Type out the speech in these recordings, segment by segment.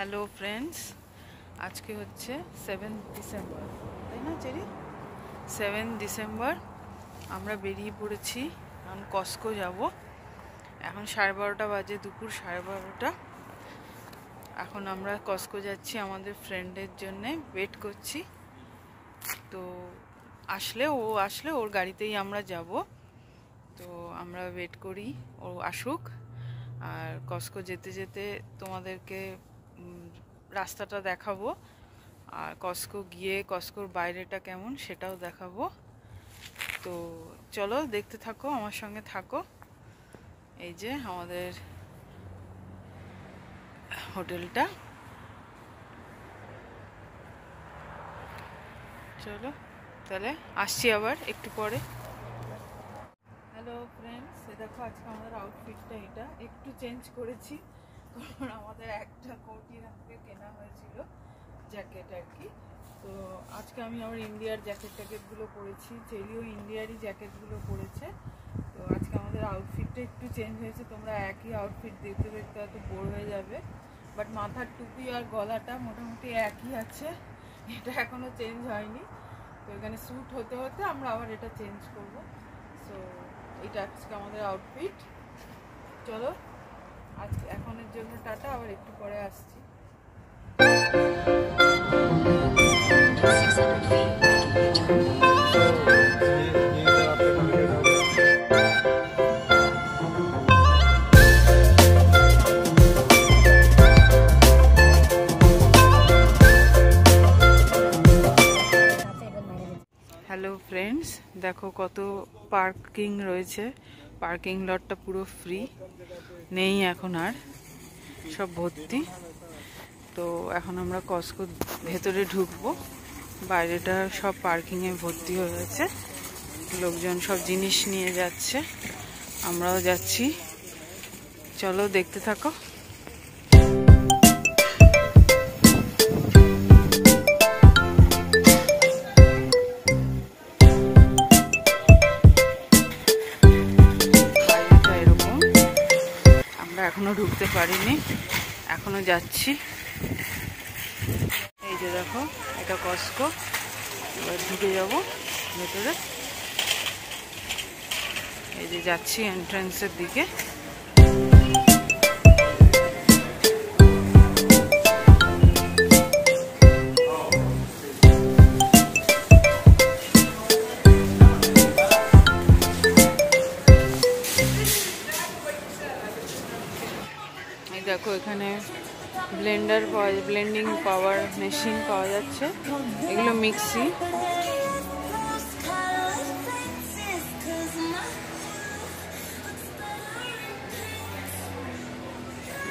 Hello friends, আজকে হচ্ছে 7 December, তাই না চেরি? 7 ডিসেম্বর আমরা বেরিয়ে পড়েছি। এখন কস্কো যাব। এখন 12:30 বাজে, দুপুর 12:30। এখন আমরা কস্কো যাচ্ছি আমাদের ফ্রেন্ডের জন্যে, ওয়েট করছি। তো আসলে ওর গাড়িতেই আমরা যাব। তো আমরা ওয়েট করি ও আসুক। আর কস্কো যেতে যেতে তোমাদেরকে রাস্তাটা দেখাবো, আর কস্কো গিয়ে কস্কোর বাইরেটা কেমন সেটাও দেখাবো। তো চলো দেখতে থাকো, আমার সঙ্গে থাকো। এই যে আমাদের হোটেলটা। চলো তাহলে আসছি আবার একটু পরে। হ্যালো ফ্রেন্ডস, দেখো আজকে আমাদের আউটফিটটা এটা একটু চেঞ্জ করেছি, কারণ আমাদের একটা কোট এখান থেকে কেনা হয়েছিল, জ্যাকেট আর কি। তো আজকে আমি আমার ইন্ডিয়ার জ্যাকেটগুলো পরেছি, চেরিও ইন্ডিয়ারই জ্যাকেটগুলো পরেছে। তো আজকে আমাদের আউটফিটটা একটু চেঞ্জ হয়েছে। তোমরা একই আউটফিট দেখতে দেখতে হয়তো বোর হয়ে যাবে, বাট মাথার টুপি আর গলাটা মোটামুটি একই আছে, এটা এখনও চেঞ্জ হয়নি। তো এখানে স্যুট হতে হতে আমরা আবার এটা চেঞ্জ করবো। সো এটা আজকে আমাদের আউটফিট। চলো আজকে এখনের জন্য টাটা, আবার একটু পরে আসছি। হ্যালো ফ্রেন্ডস, দেখো কত পার্কিং রয়েছে। পার্কিং লটটা পুরো ফ্রি, নেই এখন আর, সব ভর্তি। তো এখন আমরা কস্কো ভেতরে ঢুকবো। বাইরেটা সব পার্কিংয়ে ভর্তি হয়ে গেছে, লোকজন সব জিনিস নিয়ে যাচ্ছে, আমরাও যাচ্ছি। চলো দেখতে থাকো। এখনো ঢুকতে পারিনি, এখনো যাচ্ছি। এই যে দেখো, এটা কস্কো। এবার ঢুকে যাব ভেতরে। এই যে যাচ্ছি এন্ট্রান্সের দিকে। দেখো এখানে ব্লেন্ডার পাওয়া যায়, ব্লেন্ডিং পাওয়ার মেশিন পাওয়া যাচ্ছে, এগুলো মিক্সি।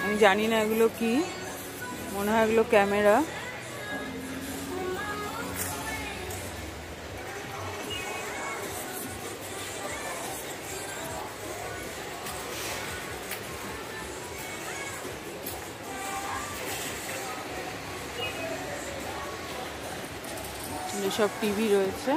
আমি জানি না এগুলো কি, মনে হয় এগুলো ক্যামেরা। সব টিভি রয়েছে।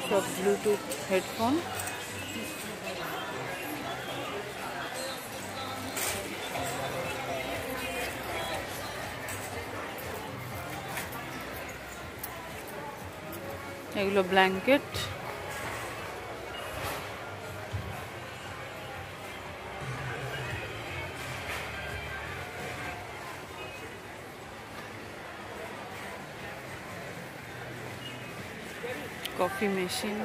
সব ব্লুটুথ হেডফোন। এগুলো ব্ল্যাঙ্কেট। Coffee machine.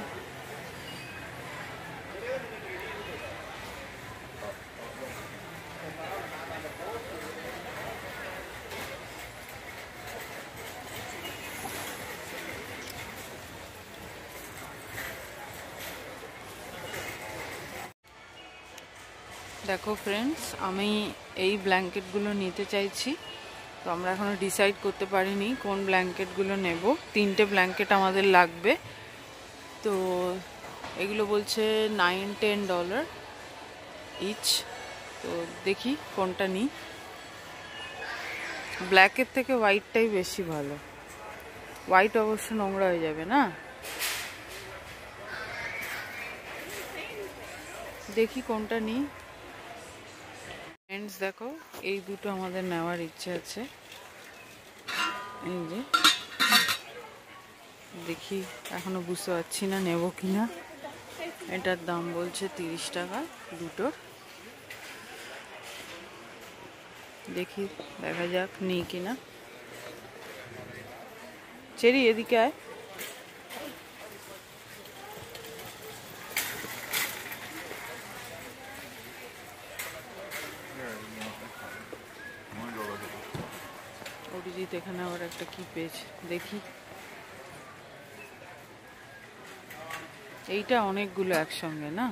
দেখো ফ্রেন্ডস, আমি এই ব্ল্যাঙ্কেটগুলো নিতে চাইছি। তো আমরা এখনো ডিসাইড করতে পারিনি কোন ব্ল্যাঙ্কেটগুলো নেব। 3টে ব্ল্যাঙ্কেট আমাদের লাগবে। তো এগুলো বলছে $9-10 ইচ। তো দেখি কোনটা নিই। ব্ল্যাকের থেকে হোয়াইটটাই বেশি ভালো। হোয়াইট অবশ্য নোংরা হয়ে যাবে না। দেখি কোনটা নিই। ফ্রেন্ডস দেখো, এই দুটো আমাদের নেওয়ার ইচ্ছে আছে। এই যে দেখি, এখনো বুঝতে পারছি না নেব কিনা। এটার দাম বলছে 30 টাকা দুটোর। দেখি, দেখা যাক নিই কিনা। চেরি এদিকে আয়। অরিজিৎ এখানে আবার একটা কি পেয়েছে দেখি। এইটা অনেকগুলো একসঙ্গে না।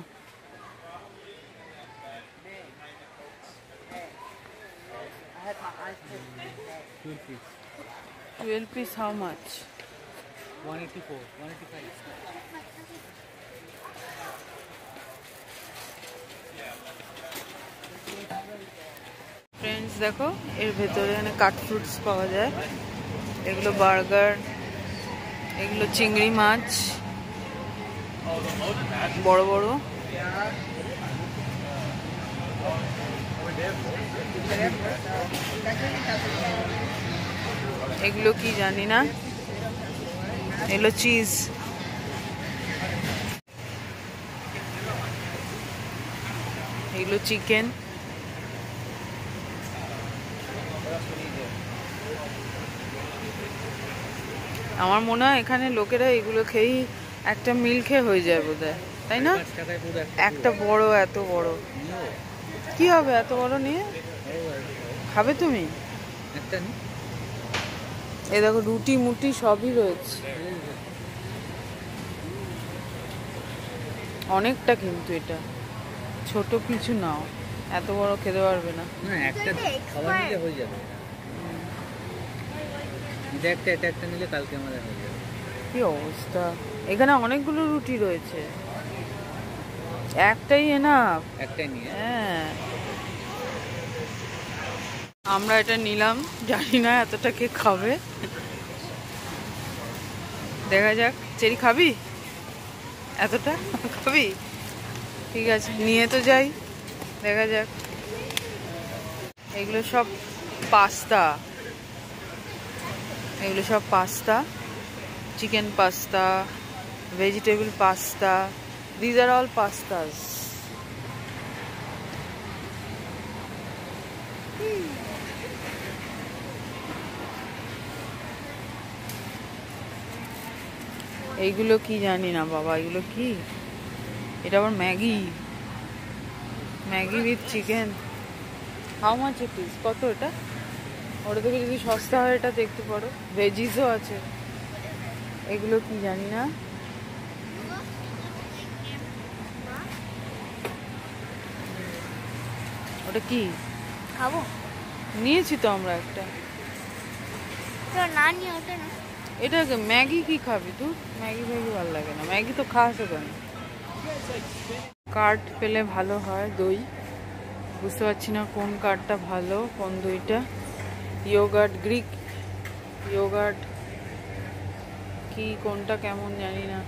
$12 piece how much? 184, 185. ফ্রেন্ডস দেখো, এর ভেতরে এখানে কাট ফ্রুটস পাওয়া যায়। এগুলো বার্গার, এগুলো চিংড়ি মাছ বড় বড়। এগুলো কি জানি না। এগুলো চিজ। এগুলো চিকেন। আমার মনে হয় এখানে লোকেরা এগুলো খেয়েই একটা মিল খেয়ে হয়ে যায় বোধহয়, তাই না? একটা বড়, এত বড় কি হবে? এত বড় নিয়ে খাবে তুমি? এই দেখো, রুটি মুটি সবই রয়েছে। অনেকটা, কিন্তু এটা ছোট কিছু নাও, এত বড় খেতে পারবে না। একটা খাবার নিলে হয়ে যাবে। এটা একটা নিলে কালকে আমাদের হয়ে যাবে। কি অবস্থা! এখানে অনেকগুলো রুটি রয়েছে, একটাই এনাফ। একটাই নিয়ে, হ্যাঁ, আমরা এটা নিলাম। জানি না এতটা কে খাবে, দেখা যাক। চেরি খাবি? এতটা খাবি? ঠিক আছে, নিয়ে তো যাই, দেখা যাক। এগুলো সব পাস্তা, এগুলো সব pasta, chicken pasta, vegetable pasta. These are all pastas. এইগুলো কি জানি না বাবা, এগুলো কি? এটা আবার Maggi, Maggi with chicken. How much it is? কত এটা? ওটা থেকে যদি সস্তা হয় এটা দেখতে পারো। ভেজিসও আছে। এগুলো কি জানি না। ওটা কি? খাবো নিয়েছি তো আমরা একটা। তো না নিয়ে ওটা না। এটা ম্যাগি কি খাবি তুই? ম্যাগি ফ্যাগি ভালো লাগে না। ম্যাগি তো খাস কেন? কার্ড পেলে ভালো হয়। দই বুঝতে পারছি না কোন কার্ডটা ভালো, কোন দইটা। ইয়োগার্ট, গ্রিক ইয়োগার্ট কি, কোনটা কেমন জানি না।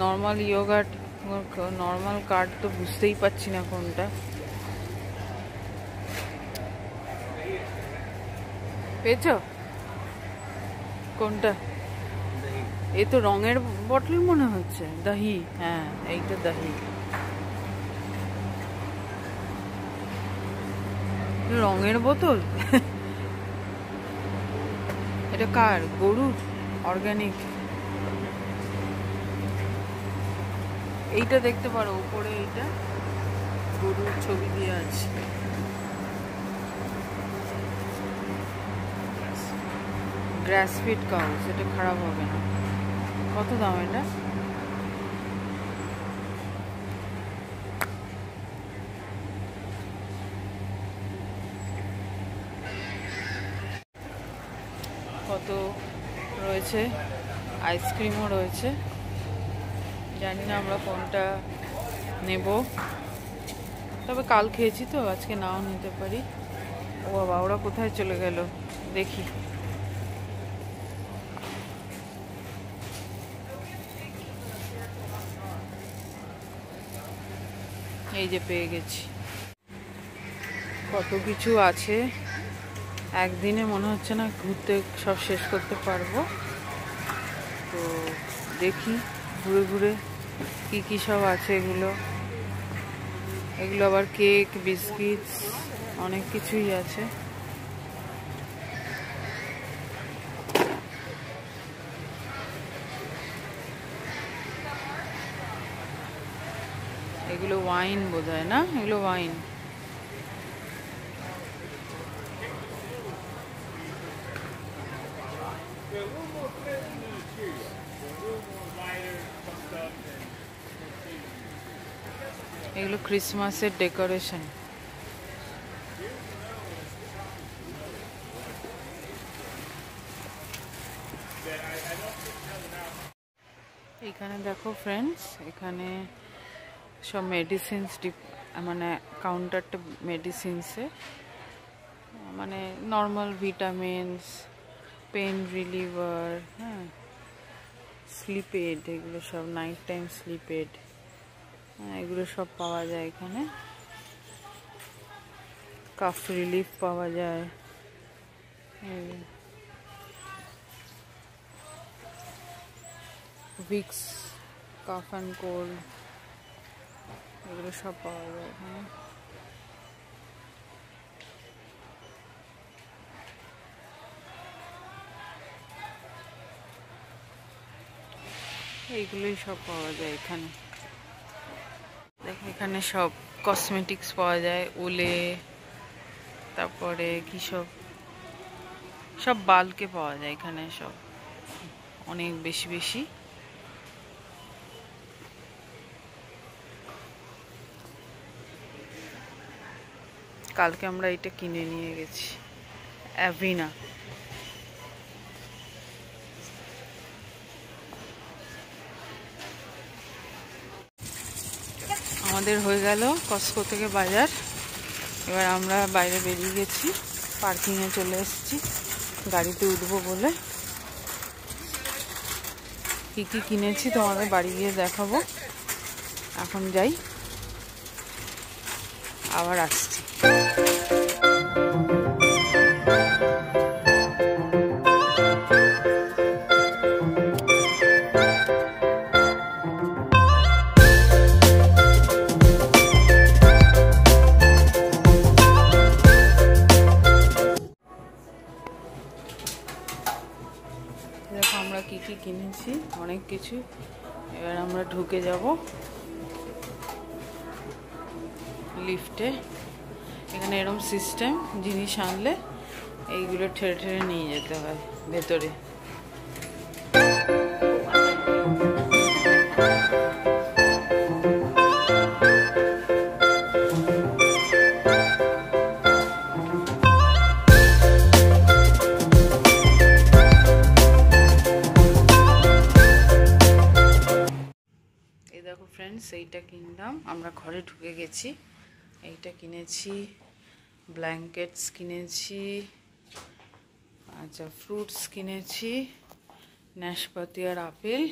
নর্মাল ইয়োগার্ট, নর্মাল কার্ড তো বুঝতেই পারছি না কোনটা। পেয়েছো কোনটা? এই তো রঙের বটল মনে হচ্ছে। দহি, হ্যাঁ এইটা দহি। রঙের বোতল। এটা কার? গরুর, অর্গানিক। এইটা দেখতে পারো উপরে, এইটা গরুর ছবি দিয়ে আছে। গ্রাস ফিড কাউ, সেটা খারাপ হবে না। কত দাম এটা? কত রয়েছে? আইসক্রিমও রয়েছে। জানি না আমরা কোনটা নেব, তবে তবে কাল খেয়েছি তো, আজকে নাও নিতে পারি। ও বাবা, ওরা কোথায় চলে গেল দেখি। এই যে পেয়ে গেছি। কত কিছু আছে, একদিনে মনে হচ্ছে না ঘুরতে সব শেষ করতে পারবো। তো দেখি ঘুরে ঘুরে কি কি সব আছে। এগুলো আবার কেক, বিস্কিটস, অনেক কিছুই আছে। এগুলো ওয়াইন বোধহয়, না এগুলো ওয়াইন। এগুলো ক্রিসমাসের ডেকোরেশন। এখানে দেখো ফ্রেন্ডস, এখানে সব মেডিসিনস, মানে কাউন্টারটা মেডিসিনসে, মানে নর্মাল ভিটামিনস, পেন রিলিভার, হ্যাঁ, স্লিপ এড, এগুলো সব নাইট টাইম স্লিপ এড, এগুলো সব পাওয়া যায় এখানে। কাফ রিলিফ পাওয়া যায়। ভিক্স, কাফ অ্যান্ড কোল্ড, এগুলো সব পাওয়া যায় এখানে। এইগুলোই সব পাওয়া যায় এখানে। দেখো এখানে সব কসমেটিক্স পাওয়া যায়, ওলে, তারপরে কি সব বাল্কে পাওয়া যায় এখানে, সব অনেক বেশি বেশি। কালকে আমরা এটা কিনে নিয়ে গেছি, অ্যাভিনা। আমাদের হয়ে গেল কস্কো থেকে বাজার। এবার আমরা বাইরে বেরিয়ে গেছি, পার্কিংয়ে চলে এসেছি গাড়িতে উঠবো বলে। কি কি কিনেছি তোমাদের বাড়ি গিয়ে দেখাবো। এখন যাই, আবার আসছি। দেখো আমরা কি কি কিনেছি, অনেক কিছু। এবার আমরা ঢুকে যাব লিফটে। এখানে এরকম সিস্টেম, জিনিস আনলে এইগুলো ঠেলে ঠেলে নিয়ে যেতে হয় ভেতরে। দেখো ফ্রেন্ডস, এইটা কিনলাম, আমরা ঘরে ঢুকে গেছি। এইটা কিনেছি, ব্ল্যাঙ্কেটস কিনেছি, আচ্ছা ফ্রুটস কিনেছি, নাশপাতি আর আপেল,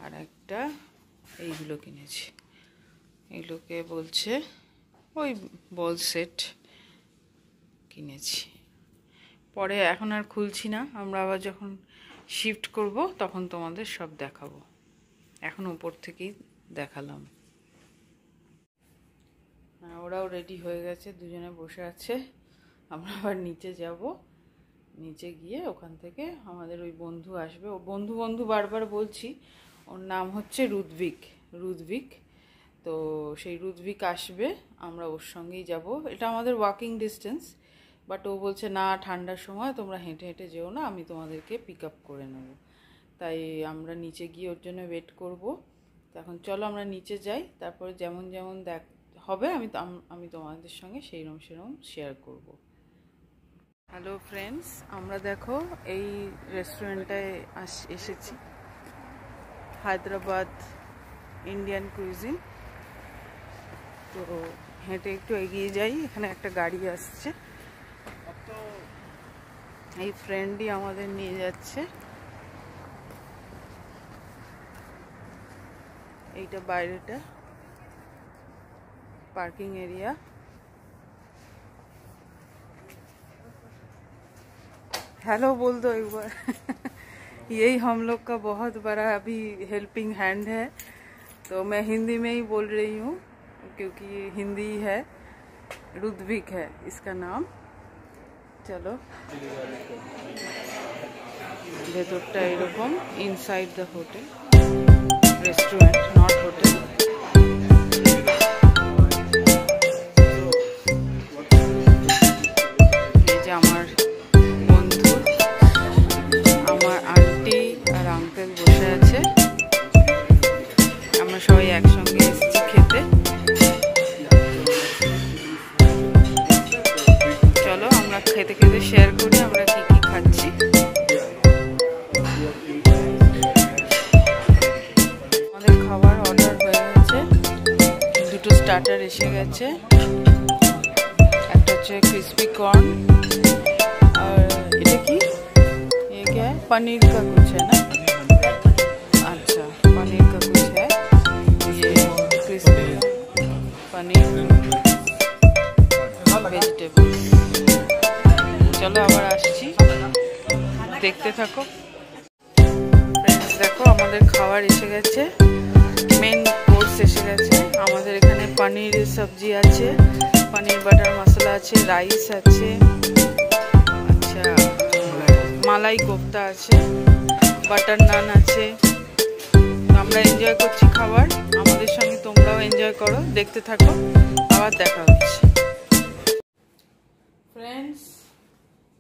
আর একটা এইগুলো কিনেছি। এগুলোকে বলছে ওই বল সেট কিনেছি। পরে এখন আর খুলছি না, আমরা আবার যখন শিফট করব তখন তোমাদের সব দেখাবো। এখন উপর থেকেই দেখালাম। ওরাও রেডি হয়ে গেছে, দুজনে বসে আছে। আমরা আবার নিচে যাব, নিচে গিয়ে ওখান থেকে আমাদের ওই বন্ধু আসবে। ও বন্ধু বন্ধু বারবার বলছি, ওর নাম হচ্ছে রুদ্ভিক। তো সেই রুদ্ভিক আসবে, আমরা ওর সঙ্গেই যাব। এটা আমাদের ওয়াকিং ডিস্টেন্স, বাট ও বলছে না, ঠান্ডার সময় তোমরা হেঁটে হেঁটে যেও না, আমি তোমাদেরকে পিক আপ করে নেব। তাই আমরা নিচে গিয়ে ওর জন্য ওয়েট করব। এখন চলো আমরা নিচে যাই, তারপরে যেমন যেমন হবে আমি তোমাদের সঙ্গে সেরকম শেয়ার করব। হ্যালো ফ্রেন্ডস, আমরা দেখো এই রেস্টুরেন্টটায় এসেছি, হায়দ্রাবাদ ইন্ডিয়ান কুইজিন। তো হেঁটে একটু এগিয়ে যাই, এখানে একটা গাড়ি আসছে, এই ফ্রেন্ডই আমাদের নিয়ে যাচ্ছে। এইটা বাইরেটা पार्किंग एरिया। हेलो बोल दो एक बार। यही हम लोग का बहुत बड़ा अभी हेल्पिंग हैंड है, तो मैं हिंदी में ही बोल रही हूँ क्योंकि हिंदी है, रुद्विक है इसका नाम। चलो ভেতরটা এরকম, inside the hotel, restaurant not hotel. এই যে আমার বন্ধু, আমার আন্টি আর আঙ্কেল বসে আছে, আমরা সবাই একসঙ্গে এসেছি খেতে। চলো আমরা খেতে খেতে শেয়ার করি আমরা কি কি খাচ্ছি। আমাদের খাবার অর্ডার হয়ে গেছে, দুটো স্টার্টার এসে গেছে, একটা হচ্ছে क्रिस्पी कॉर्न और ये की ये क्या है, पनीर का कुछ है ना, अच्छा पनीर का कुछ है, ये क्रिस्पी पनीर वेजिटेबल। चलो আবার আসছি, দেখতে থাকো। ফ্রেন্ডস দেখো আমাদের খাবার এসে গেছে, মেন কোর্স এসে গেছে। আমাদের এখানে পনিরের সবজি আছে, पनीर बटर मसाला আছে, রাইস আছে, আচ্ছা মালাই কোফতা আছে, বাটার নান আছে। আমরা এনজয় করছি খাবার, আমাদের সঙ্গে তোমরাও এনজয় করো, দেখতে থাকো, আবার দেখা হচ্ছে। ফ্রেন্ডস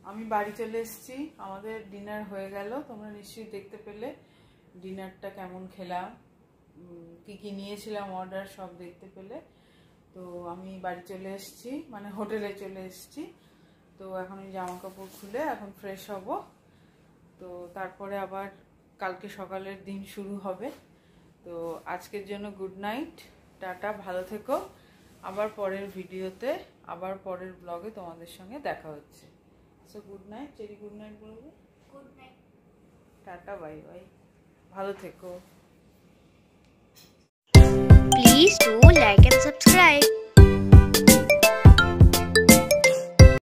আমি বাড়ি চলে এসেছি, আমাদের ডিনার হয়ে গেল, তোমরা নিশ্চয়ই দেখতে পেলে ডিনারটা কেমন খেলাম, কি কি নিয়েছিলাম অর্ডার সব দেখতে পেলে। তো আমি বাড়ি চলে এসেছি, মানে হোটেলে চলে এসেছি। তো এখন এই জামা কাপড় খুলে এখন ফ্রেশ হব, তো তারপরে আবার কালকে সকালের দিন শুরু হবে। তো আজকের জন্য গুড নাইট, টাটা, ভালো থেকো। আবার পরের ভিডিওতে, আবার পরের ব্লগে তোমাদের সঙ্গে দেখা হচ্ছে। So good night, Cherry good night বলবে। Good night, tata, bye bye, ভালো থেকো। Please do like and subscribe.